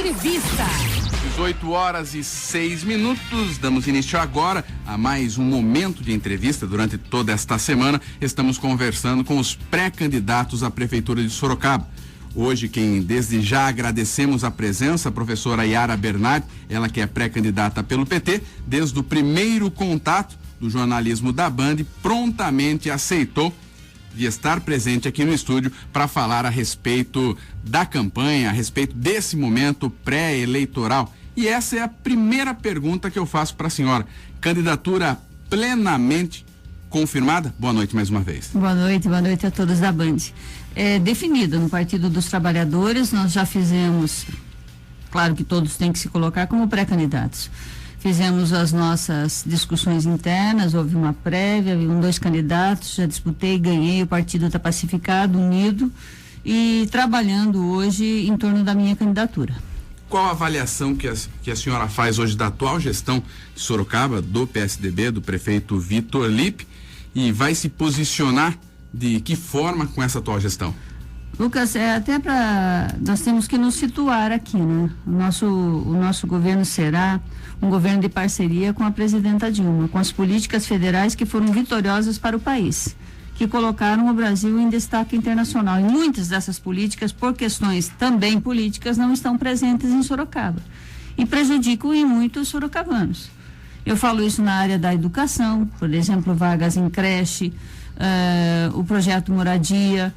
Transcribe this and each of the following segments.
Entrevista. 18h06. Damos início agora a mais um momento de entrevista. Durante toda esta semana, estamos conversando com os pré-candidatos à Prefeitura de Sorocaba. Hoje, quem desde já agradecemos a presença, a professora Yara Bernardi, ela que é pré-candidata pelo PT, desde o primeiro contato do jornalismo da Band, prontamente aceitou de estar presente aqui no estúdio para falar a respeito da campanha, a respeito desse momento pré-eleitoral. E essa é a primeira pergunta que eu faço para a senhora. Candidatura plenamente confirmada? Boa noite mais uma vez. Boa noite a todos da Band. É definido no Partido dos Trabalhadores, nós já fizemos, claro que todos têm que se colocar como pré-candidatos. Fizemos as nossas discussões internas, houve uma prévia, haviam 2 candidatos, já disputei, ganhei, o partido está pacificado, unido e trabalhando hoje em torno da minha candidatura. Qual a avaliação que a senhora faz hoje da atual gestão de Sorocaba, do PSDB, do prefeito Vitor Lippe, e vai se posicionar de que forma com essa atual gestão? Lucas, nós temos que nos situar aqui, né? O nosso governo será um governo de parceria com a presidenta Dilma, com as políticas federais que foram vitoriosas para o país, que colocaram o Brasil em destaque internacional. E muitas dessas políticas, por questões também políticas, não estão presentes em Sorocaba e prejudicam em muito os sorocabanos. Eu falo isso na área da educação, por exemplo, vagas em creche, o projeto Moradia,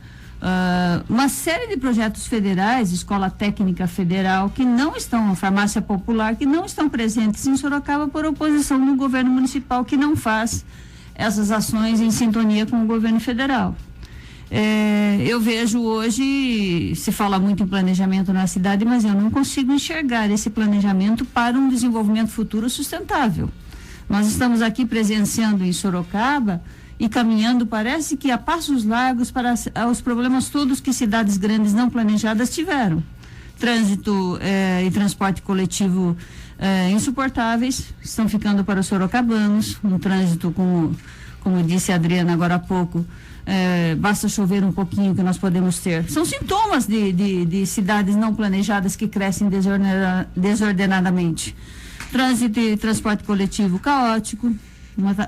uma série de projetos federais, Escola Técnica Federal, que não estão, farmácia popular, que não estão presentes em Sorocaba por oposição do governo municipal, que não faz essas ações em sintonia com o governo federal. Eu vejo hoje, se fala muito em planejamento na cidade, mas eu não consigo enxergar esse planejamento para um desenvolvimento futuro sustentável. Nós estamos aqui presenciando em Sorocaba e caminhando, parece que a passos largos para os problemas todos que cidades grandes não planejadas tiveram. Trânsito e transporte coletivo insuportáveis, estão ficando para os sorocabanos, um trânsito, como disse a Adriana agora há pouco, basta chover um pouquinho que nós podemos ter. São sintomas de cidades não planejadas que crescem desordenadamente. Trânsito e transporte coletivo caótico,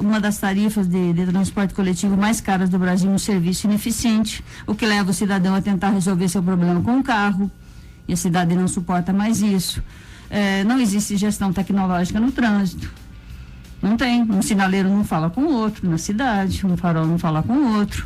uma das tarifas de transporte coletivo mais caras do Brasil, um serviço ineficiente, o que leva o cidadão a tentar resolver seu problema com o carro, e a cidade não suporta mais isso. Não existe gestão tecnológica no trânsito, não tem, um sinaleiro não fala com o outro na cidade, um farol não fala com o outro.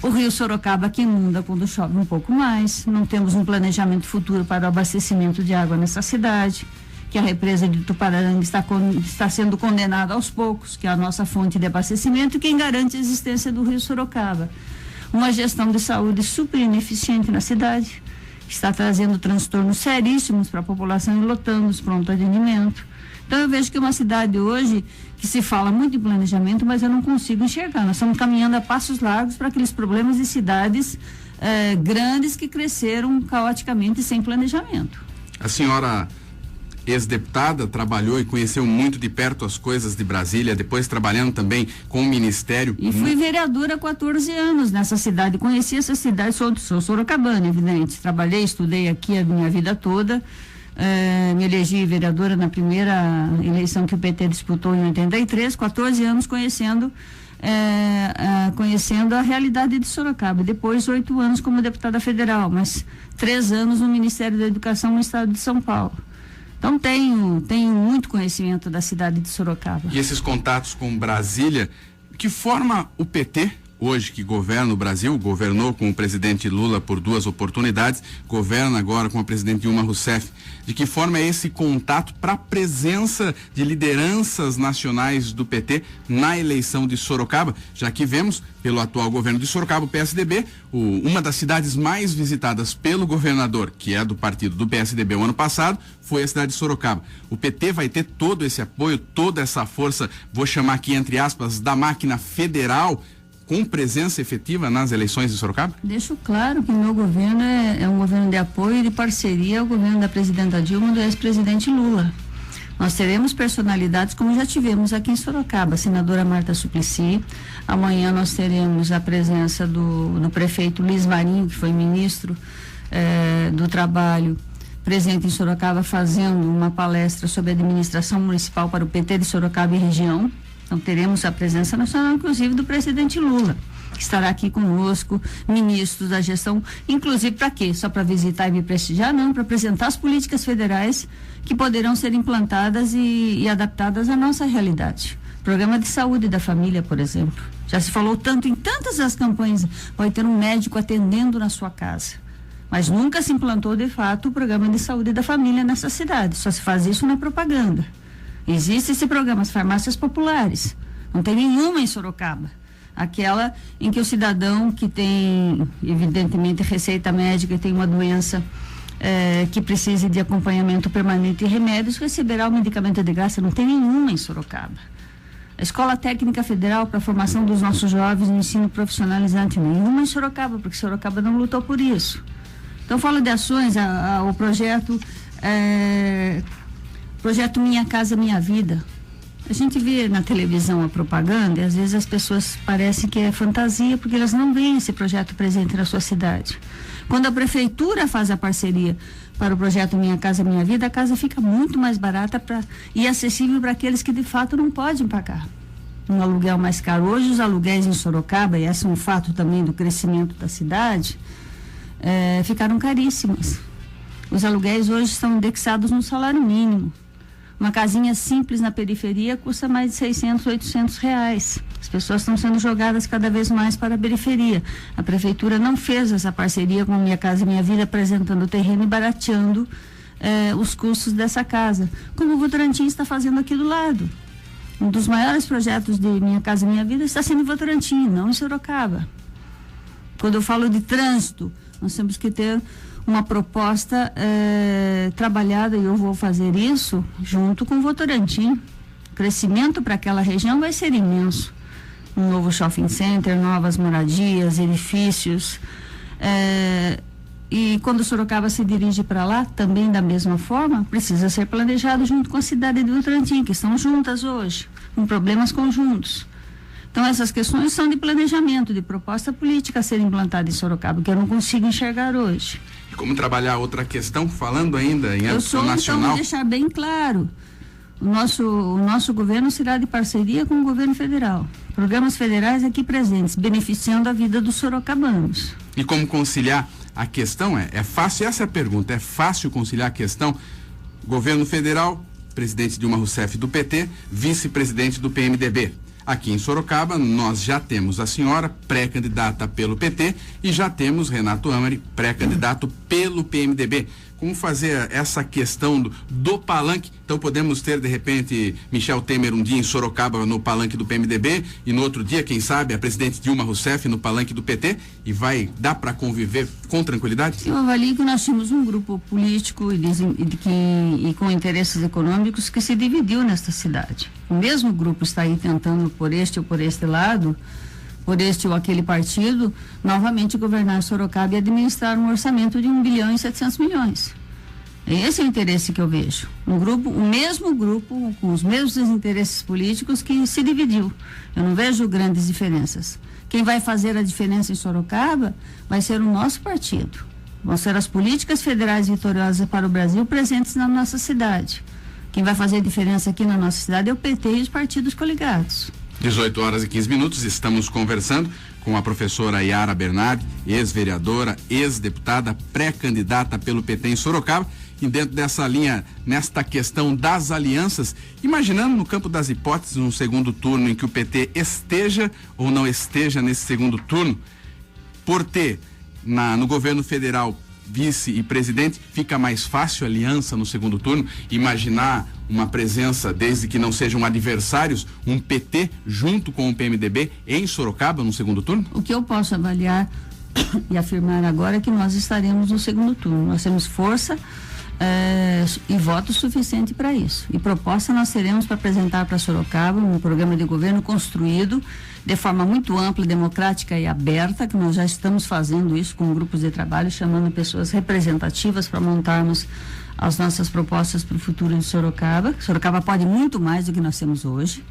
O rio Sorocaba que inunda quando chove um pouco mais, não temos um planejamento futuro para o abastecimento de água nessa cidade, que a represa de Tupararanga está sendo condenada aos poucos, que é a nossa fonte de abastecimento e quem garante a existência do rio Sorocaba. Uma gestão de saúde super ineficiente na cidade, que está trazendo transtornos seríssimos para a população e lotando os pronto atendimento. Então eu vejo que é uma cidade hoje que se fala muito em planejamento, mas eu não consigo enxergar. Nós estamos caminhando a passos largos para aqueles problemas de cidades grandes que cresceram caoticamente sem planejamento. A senhora, ex-deputada, trabalhou e conheceu muito de perto as coisas de Brasília, depois trabalhando também com o Ministério. E fui vereadora há 14 anos nessa cidade, conheci essa cidade, sou sorocabana, evidente. Trabalhei, estudei aqui a minha vida toda, me elegi vereadora na primeira eleição que o PT disputou em 83, 14 anos conhecendo a realidade de Sorocaba. Depois 8 anos como deputada federal, mas 3 anos no Ministério da Educação no estado de São Paulo. Então tenho muito conhecimento da cidade de Sorocaba. E esses contatos com Brasília, que forma o PT, hoje que governa o Brasil, governou com o presidente Lula por 2 oportunidades, governa agora com a presidente Dilma Rousseff, de que forma é esse contato para a presença de lideranças nacionais do PT na eleição de Sorocaba, já que vemos pelo atual governo de Sorocaba, o PSDB, uma das cidades mais visitadas pelo governador, que é do partido do PSDB o ano passado, foi a cidade de Sorocaba. O PT vai ter todo esse apoio, toda essa força, vou chamar aqui entre aspas, da máquina federal, com presença efetiva nas eleições de Sorocaba? Deixo claro que o meu governo é um governo de apoio e de parceria ao governo da presidenta Dilma e do ex-presidente Lula. Nós teremos personalidades como já tivemos aqui em Sorocaba, a senadora Marta Suplicy. Amanhã nós teremos a presença do prefeito Luiz Marinho, que foi ministro do Trabalho presente em Sorocaba fazendo uma palestra sobre administração municipal para o PT de Sorocaba e região. Então teremos a presença nacional, inclusive, do presidente Lula, que estará aqui conosco, ministros da gestão, inclusive para quê? Só para visitar e me prestigiar? Não, para apresentar as políticas federais que poderão ser implantadas e adaptadas à nossa realidade. Programa de saúde da família, por exemplo. Já se falou tanto em tantas as campanhas, vai ter um médico atendendo na sua casa. Mas nunca se implantou, de fato, o programa de saúde da família nessa cidade. Só se faz isso na propaganda. Existe esse programa, as farmácias populares. Não tem nenhuma em Sorocaba. Aquela em que o cidadão que tem, evidentemente, receita médica e tem uma doença que precise de acompanhamento permanente e remédios, receberá o medicamento de graça. Não tem nenhuma em Sorocaba. A Escola Técnica Federal para a formação dos nossos jovens no ensino profissionalizante, nenhuma em Sorocaba, porque Sorocaba não lutou por isso. Então, falo de ações, o projeto Minha Casa Minha Vida. A gente vê na televisão a propaganda e às vezes as pessoas parecem que é fantasia, porque elas não veem esse projeto presente na sua cidade. Quando a prefeitura faz a parceria para o projeto Minha Casa Minha Vida, a casa fica muito mais barata e acessível para aqueles que de fato não podem pagar um aluguel mais caro. Hoje os aluguéis em Sorocaba, e esse é um fato também do crescimento da cidade, ficaram caríssimos. Os aluguéis hoje estão indexados no salário mínimo. Uma casinha simples na periferia custa mais de 600, 800 reais. As pessoas estão sendo jogadas cada vez mais para a periferia. A prefeitura não fez essa parceria com Minha Casa Minha Vida, apresentando o terreno e barateando os custos dessa casa, como o Votorantim está fazendo aqui do lado. Um dos maiores projetos de Minha Casa Minha Vida está sendo em Votorantim, não em Sorocaba. Quando eu falo de trânsito, nós temos que ter uma proposta trabalhada, e eu vou fazer isso junto com o Votorantim. O crescimento para aquela região vai ser imenso. Um novo shopping center, novas moradias, edifícios. E quando Sorocaba se dirige para lá, também da mesma forma, precisa ser planejado junto com a cidade de Votorantim, que estão juntas hoje, com problemas conjuntos. Então, essas questões são de planejamento, de proposta política a ser implantada em Sorocaba, que eu não consigo enxergar hoje. E como trabalhar outra questão, falando ainda em âmbito nacional? Então, deixar bem claro, o nosso governo será de parceria com o governo federal. Programas federais aqui presentes, beneficiando a vida dos sorocabanos. E como conciliar a questão? É fácil, essa é a pergunta, é fácil conciliar a questão? Governo federal, presidente Dilma Rousseff do PT, vice-presidente do PMDB. Aqui em Sorocaba, nós já temos a senhora pré-candidata pelo PT e já temos Renato Amari, pré-candidato pelo PMDB. Como fazer essa questão do palanque? Então podemos ter, de repente, Michel Temer um dia em Sorocaba no palanque do PMDB e no outro dia, quem sabe, a presidente Dilma Rousseff no palanque do PT, e vai dar para conviver com tranquilidade? Eu avalio que nós tínhamos um grupo político e com interesses econômicos que se dividiu nesta cidade. O mesmo grupo está aí tentando, por este ou por este lado, por este ou aquele partido, novamente governar Sorocaba e administrar um orçamento de 1 bilhão e 700 milhões. Esse é o interesse que eu vejo. O mesmo grupo, com os mesmos interesses políticos, que se dividiu. Eu não vejo grandes diferenças. Quem vai fazer a diferença em Sorocaba vai ser o nosso partido. Vão ser as políticas federais vitoriosas para o Brasil presentes na nossa cidade. Quem vai fazer a diferença aqui na nossa cidade é o PT e os partidos coligados. 18 horas e 15 minutos, estamos conversando com a professora Yara Bernardi, ex-vereadora, ex-deputada, pré-candidata pelo PT em Sorocaba. E dentro dessa linha, nesta questão das alianças, imaginando no campo das hipóteses, um segundo turno em que o PT esteja ou não esteja nesse segundo turno, por ter no governo federal vice e presidente, fica mais fácil a aliança no segundo turno? Imaginar uma presença, desde que não sejam adversários, um PT junto com o PMDB em Sorocaba no segundo turno? O que eu posso avaliar e afirmar agora é que nós estaremos no segundo turno. Nós temos força e voto suficiente para isso. E proposta nós teremos para apresentar para Sorocaba um programa de governo construído de forma muito ampla, democrática e aberta, que nós já estamos fazendo isso com grupos de trabalho, chamando pessoas representativas para montarmos as nossas propostas para o futuro de Sorocaba. Sorocaba pode muito mais do que nós temos hoje.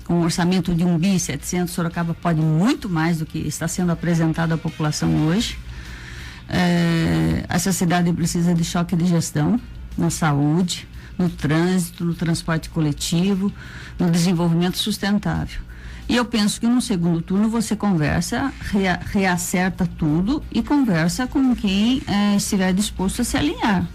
Com um orçamento de 1 bi 700, Sorocaba pode muito mais do que está sendo apresentado à população hoje. Essa cidade precisa de choque de gestão na saúde, no trânsito, no transporte coletivo, no desenvolvimento sustentável. E eu penso que no segundo turno você conversa, reacerta tudo e conversa com quem estiver disposto a se alinhar.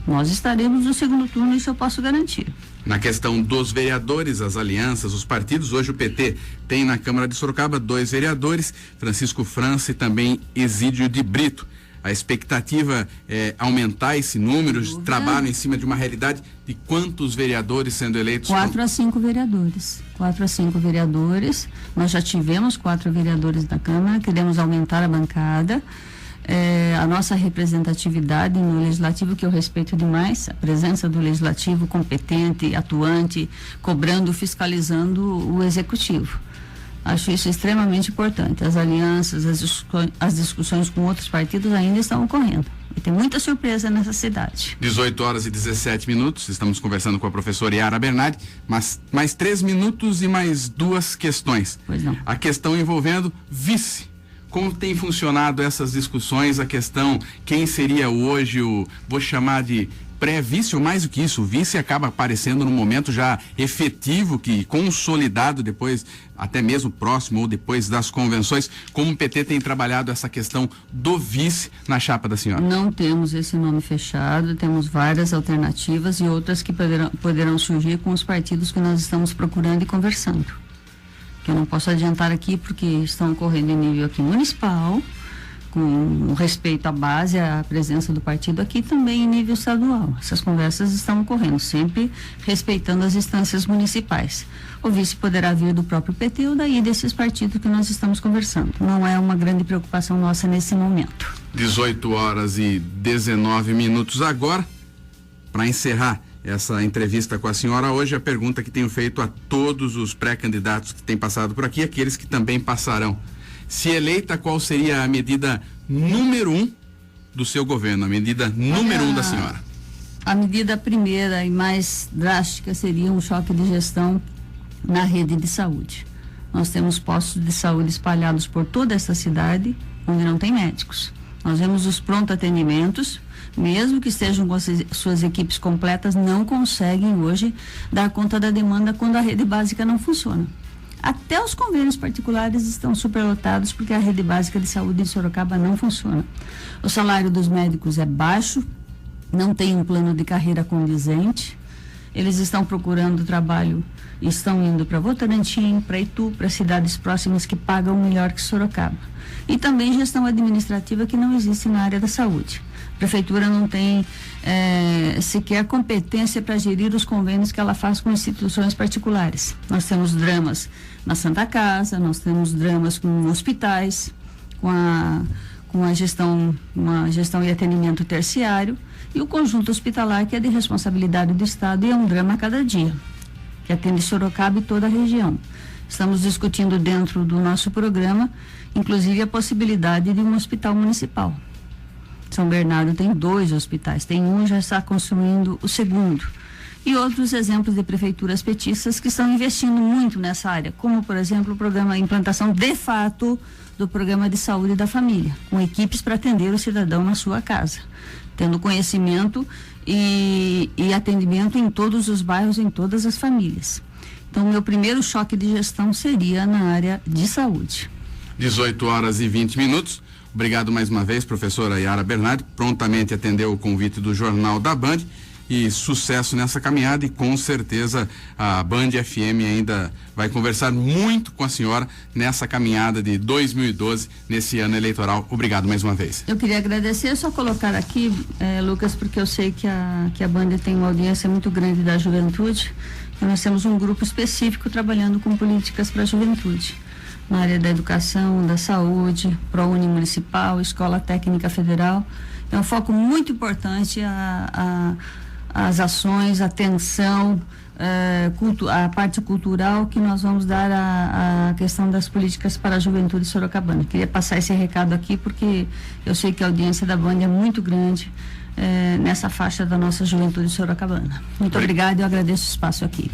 Nós estaremos no segundo turno, isso eu posso garantir. Na questão dos vereadores, as alianças, os partidos, hoje o PT tem na Câmara de Sorocaba 2 vereadores, Francisco França e também Exídio de Brito. A expectativa é aumentar esse número, trabalho em cima de uma realidade de quantos vereadores sendo eleitos? 4 a 5 vereadores. 4 a 5 vereadores. Nós já tivemos 4 vereadores da Câmara, queremos aumentar a bancada. A nossa representatividade no Legislativo, que eu respeito demais, a presença do Legislativo competente, atuante, cobrando, fiscalizando o Executivo. Acho isso extremamente importante. As alianças, as discussões com outros partidos ainda estão ocorrendo. E tem muita surpresa nessa cidade. 18h17, estamos conversando com a professora Yara Bernardi, mas mais 3 minutos e mais 2 questões. Pois não. A questão envolvendo vice. Como tem funcionado essas discussões, a questão, quem seria hoje vou chamar de pré-vice, ou mais do que isso, o vice acaba aparecendo no momento já efetivo, que consolidado depois, até mesmo próximo ou depois das convenções. Como o PT tem trabalhado essa questão do vice na chapa da senhora? Não temos esse nome fechado, temos várias alternativas e outras que poderão surgir com os partidos que nós estamos procurando e conversando. Que eu não posso adiantar aqui porque estão ocorrendo em nível aqui municipal, com respeito à base, à presença do partido aqui, também em nível estadual. Essas conversas estão ocorrendo, sempre respeitando as instâncias municipais. O vice poderá vir do próprio PT ou daí desses partidos que nós estamos conversando. Não é uma grande preocupação nossa nesse momento. 18h19 agora, para encerrar essa entrevista com a senhora hoje, a pergunta que tenho feito a todos os pré-candidatos que têm passado por aqui, aqueles que também passarão. Se eleita, qual seria a medida número 1 do seu governo, a medida número 1 da senhora? A medida primeira e mais drástica seria um choque de gestão na rede de saúde. Nós temos postos de saúde espalhados por toda essa cidade, onde não tem médicos. Nós vemos os pronto-atendimentos, mesmo que estejam com suas equipes completas, não conseguem hoje dar conta da demanda quando a rede básica não funciona. Até os convênios particulares estão superlotados porque a rede básica de saúde em Sorocaba não funciona. O salário dos médicos é baixo, não tem um plano de carreira condizente, eles estão procurando trabalho, estão indo para Votorantim, para Itu, para cidades próximas que pagam melhor que Sorocaba. E também gestão administrativa que não existe na área da saúde. A prefeitura não tem sequer competência para gerir os convênios que ela faz com instituições particulares. Nós temos dramas na Santa Casa, nós temos dramas com hospitais, com a gestão e atendimento terciário, e o conjunto hospitalar, que é de responsabilidade do Estado e é um drama a cada dia, que atende Sorocaba e toda a região. Estamos discutindo dentro do nosso programa, inclusive a possibilidade de um hospital municipal. São Bernardo tem 2 hospitais, tem um, já está construindo o segundo. E outros exemplos de prefeituras petistas que estão investindo muito nessa área, como, por exemplo, o programa, a implantação de fato do programa de saúde da família, com equipes para atender o cidadão na sua casa, tendo conhecimento e atendimento em todos os bairros, em todas as famílias. Então, meu primeiro choque de gestão seria na área de saúde. 18h20. Obrigado mais uma vez, professora Yara Bernardi, prontamente atendeu o convite do Jornal da Band e sucesso nessa caminhada, e com certeza a Band FM ainda vai conversar muito com a senhora nessa caminhada de 2012, nesse ano eleitoral. Obrigado mais uma vez. Eu queria agradecer, só colocar aqui, Lucas, porque eu sei que a Band tem uma audiência muito grande da juventude, e nós temos um grupo específico trabalhando com políticas para a juventude. Na área da educação, da saúde, ProUni Municipal, Escola Técnica Federal. É um foco muito importante as ações, a atenção, a parte cultural que nós vamos dar à questão das políticas para a juventude sorocabana. Queria passar esse recado aqui porque eu sei que a audiência da Band é muito grande nessa faixa da nossa juventude sorocabana. Muito obrigada e eu agradeço o espaço aqui.